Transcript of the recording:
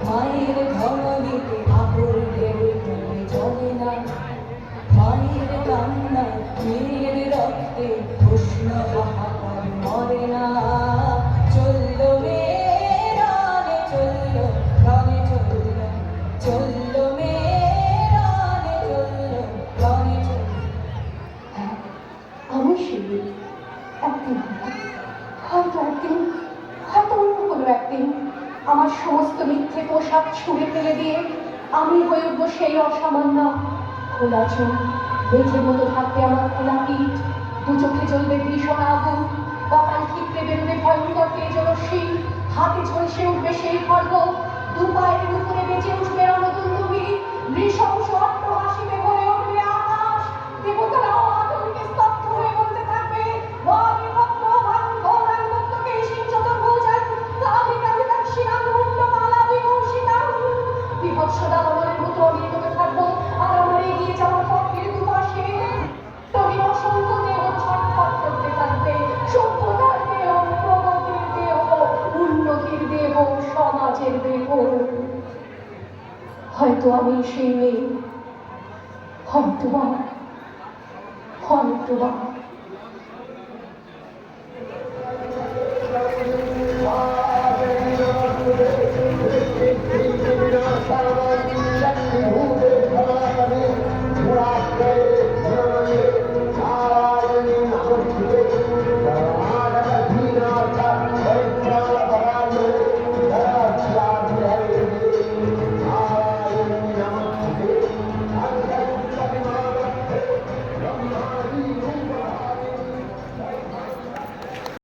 মায়ের ধরণীতে আকুল ঢেউ তুমি চলে না, মায়ের কান্না মেয়ের রক্তে উষ্ণ হাহাকার মরে না। চলল মেরানে চলল রণে চলল, চলল মেরানে চলল রণে চলল। অবশ্যই একদিন হয়তো অন্য কোনো একদিন আমার সমস্ত মিথ্যে পোশাক ছুঁড়ে ফেলে দিয়ে আমি হয়ে উঠবো সেই অসামান্য। খোলা চোখ, বেঁচে মতো থাকবে আমার খোলা পিঠ, দু চোখে জ্বলবে ভীষণ আগুন, কপাল ঠিকরে বেরোবে ভয়ঙ্কর তেজরশ্মি, হাতে ঝলসে উঠবে সেই খড়গ, দু পায়ের উপরে বেঁচে উঠবে রণদুন্দুভি, নৃশংস অট্টহাসিতে ভরে উঠবে আকাশ, দেবতারাও আতঙ্কে স্তব্ধ হয়ে বলতে থাকবে বিভৎসতা দমনের মতো আমি এগোতে থাকবো। আর আমার এগিয়ে যাওয়ার পথের দুপাশে তবে অসংখ্য দেহ ছটফট করতে থাকবে। সভ্যতার দেহ, প্রগতির দেহ, উন্নতির দেহ, সমাজের দেহ। হয়তো আমি সেই মেয়ে, হয়তো বা